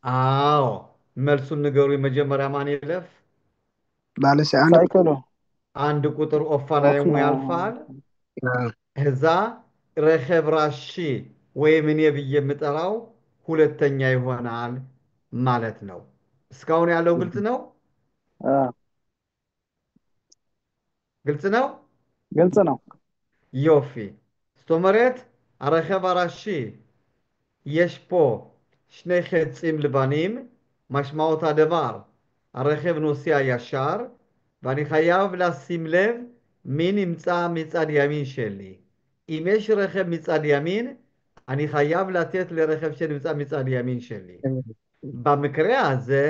አዎ መልሱን ንገሩ። የመጀመሪያ ማን ይለፍ? አንድ ሳይክሉ አንድ ቁጥር ኦፍ ኦፋናይሙ ነው። ያልፋል። እዛ ረኸብ ራሺ ወይም እኔ ብዬ የምጠራው ሁለተኛ ይሆናል ማለት ነው። እስካሁን ያለው ግልጽ ነው? አ፣ ግልጽ ነው? ግልጽ ነው። יופי. זאת אומרת, הרכב הראשי, יש פה שני חצים לבנים, משמעות הדבר, הרכב נוסע ישר, ואני חייב לשים לב מי נמצא מצד ימין שלי. אם יש רכב מצד ימין, אני חייב לתת לרכב שנמצא מצד ימין שלי. במקרה הזה,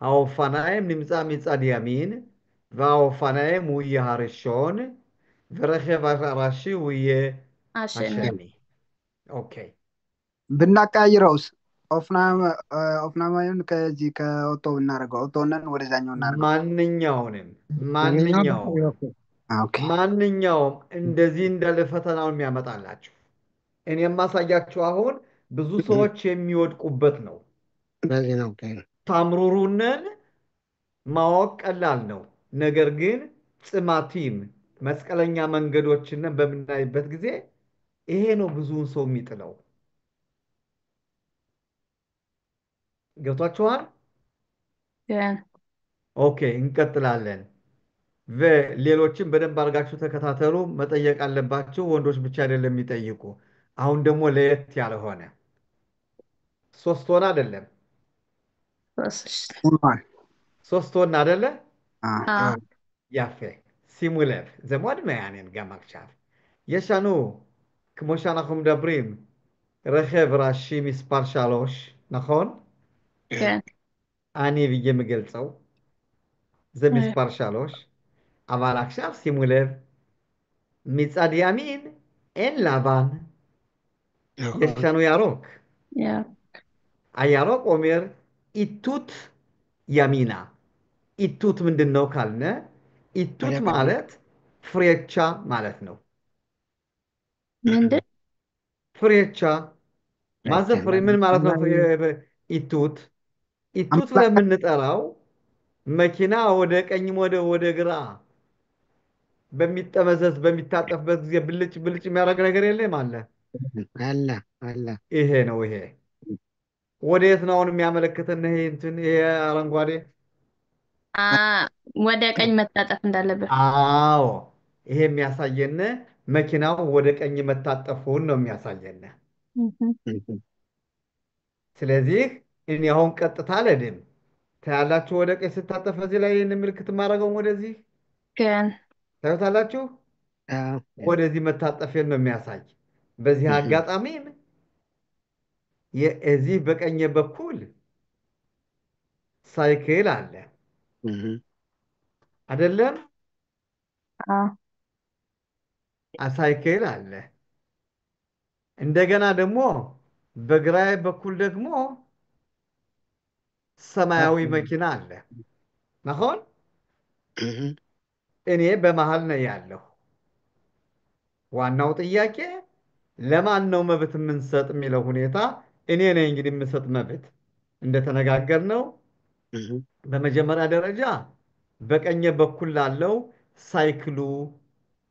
האופניים נמצא מצד ימין, והאופניים הוא יהיה הראשון, ורכב הראשי הוא יהיה عشان השני. אוקיי. ብናቃይረውስ ኦፍናማዩን ከዚህ ከኦቶ ብናደርገው ኦቶንን ወደዛኛው እናደርገው። ማንኛውንም ይሄኛውን ማንኛውም ኦኬ ማንኛውም እንደዚህ እንዳለ ፈተናውን የሚያመጣላችሁ እኔ የማሳያችሁ አሁን ብዙ ሰዎች የሚወድቁበት ነው። በዚህ ነው። ታምሩሩንን ማወቅ ቀላል ነው። ነገር ግን ጽማቲም መስቀለኛ መንገዶችን በምናይበት ጊዜ ይሄ ነው ብዙውን ሰው የሚጥለው። ገብቷችኋል? كان ኦኬ እንቀጥላለን። ሌሎችም በደንብ አድርጋችሁ ተከታተሉ። መጠየቅ አለባችሁ። ወንዶች ብቻ አይደለም የሚጠይቁ። አሁን ደግሞ ለየት ያለ ሆነ። ሶስት ሆነ አይደለም? بس ሆኗል። ሶስት ሆነ አይደለ? اه יפה. שימו לב, זה מאוד מעניין גם עכשיו. יש לנו, כמו שאנחנו מדברים, רכב ראשי מספר 3, נכון? كان אני ብዬ የምገልጸው זה מספר 3, אבל עכשיו שימו לב, מצד ימין אין לבן, יש לנו ירוק. يا הירוק אומר איתות ימינה. ኢቱት ምንድን ነው ካልነ ኢቱት ማለት ፍሬቻ ማለት ነው። من ده ፍሬቻ ማዘፍሬ ምን ማለት ነው? ኢቱት ኢቱት አምጣ ብለን የምንጠራው መኪና ወደ ቀኝም ወደ ግራ በሚጠመዘዝ በሚታጠፍበት ጊዜ ብልጭ ብልጭ የሚያደርግ ነገር የለም አለ። አለ አለ። ይሄ ነው ይሄ። ወደየት ነው አሁን የሚያመለክተን? ይሄ እንትን ይሄ አረንጓዴ። ወደ ቀኝ መታጠፍ እንዳለበት። አዎ ይሄ የሚያሳየን መኪናው ወደ ቀኝ መታጠፉን ነው የሚያሳየን። ስለዚህ እኔ አሁን ቀጥታ አልሄድም። ታያላችሁ ወደ ቀኝ ስታጠፍ እዚህ ላይ ይህን ምልክት የማደርገው ወደዚህ كان ታዩታላችሁ። ወደዚህ መታጠፌን ነው የሚያሳይ። በዚህ አጋጣሚም የዚህ በቀኝ በኩል ሳይክል አለ አይደለም? اه ሳይክል አለ። እንደገና ደግሞ በግራዬ በኩል ደግሞ ሰማያዊ መኪና አለ። ናሆን እኔ በመሃል ነው ያለሁ። ዋናው ጥያቄ ለማን ነው መብት የምንሰጥ የሚለው ሁኔታ እኔ ነኝ እንግዲህ የምሰጥ መብት እንደተነጋገርነው በመጀመሪያ ደረጃ በቀኝ በኩል ላለው ሳይክሉ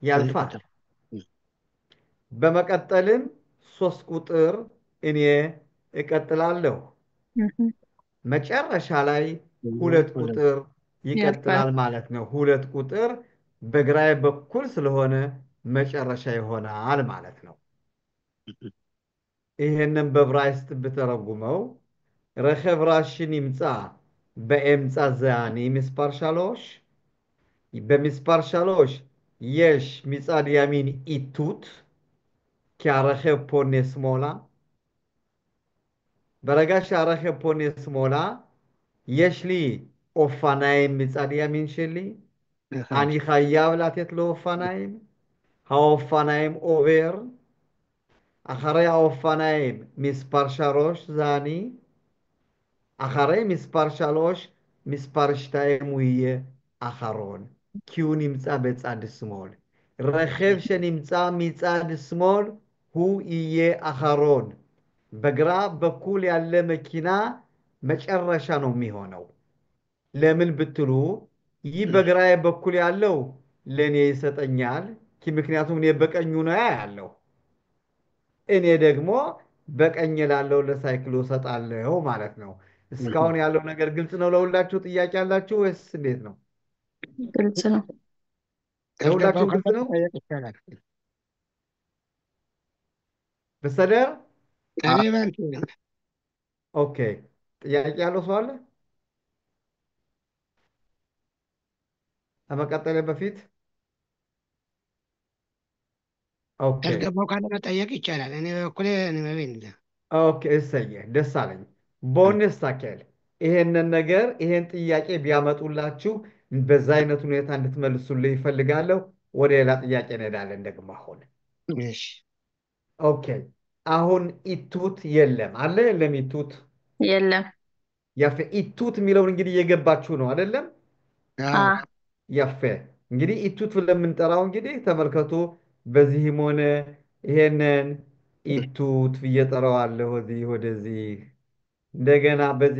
ያልፋል። በመቀጠልም 3 ቁጥር እኔ እቀጥላለሁ። መጨረሻ ላይ 2 ቁጥር ያልፋል። ይቀጥላል ማለት ነው። 2 ቁጥር በግራዬ በኩል ስለሆነ መጨረሻ ይሆናል ማለት ነው። ይህንን በዕብራይስጥ ብተረጉመው רכב ראשי נמצא באמצע זה אני מספר 3, במספר 3 יש מצד ימין איתות, כי הרכב פונה שמאלה. ברגע שהרכב פונה שמאלה, יש לי אופניים מצד ימין שלי, אני חייב לתת לו אופניים, האופניים עובר, אחרי האופניים מספר 3 זה אני, אחרי מספר 3, מספר 2 הוא יהיה אחרון, כי הוא נמצא בצד שמאל. רכב שנמצא מצד שמאל הוא יהיה אחרון. בגרף በኩል ያለ መኪና መጨረሻ ነው የሚሆነው። ለምን ብትሉ ይህ በግራዬ በኩል ያለው ለእኔ ይሰጠኛል፣ ምክንያቱም እኔ በቀኙ ነው ያለው። እኔ ደግሞ በቀኝ ላለው ለሳይክሉ እሰጣለሁ ማለት ነው። እስካሁን ያለው ነገር ግልጽ ነው? ለሁላችሁ ጥያቄ አላችሁ ወይስ እንዴት ነው? ግልጽ ነው። ያልገባው ለሁላችሁም ካለ ግልጽ ነው? መጠየቅ ይቻላል። በስተደር እኔ ባንቺ ኦኬ። ጥያቄ ያለው ሰው አለ? ከመቀጠሌ በፊት ኦኬ ያልገባው ካለ መጠየቅ ይቻላል። እኔ በበኩሌ ንበቤን ኦኬ፣ እሰየ ደስ አለኝ። ቦነስ ታኬል ይሄንን ነገር ይሄን ጥያቄ ቢያመጡላችሁ በዛ አይነት ሁኔታ እንድትመልሱልኝ ይፈልጋለሁ። ወደ ሌላ ጥያቄ እንሄዳለን ደግሞ አሁን። እሺ ኦኬ አሁን ኢቱት የለም አለ የለም? ኢቱት የለም። ያፌ ኢቱት የሚለውን እንግዲህ እየገባችሁ ነው አይደለም? አ አዎ ያፌ እንግዲህ ኢቱት ለምንጠራው እንግዲህ ተመልከቱ። በዚህም ሆነ ይሄንን ኢቱት ብዬ ጠራዋለሁ። ወዲህ ወደዚህ እንደገና በዚህ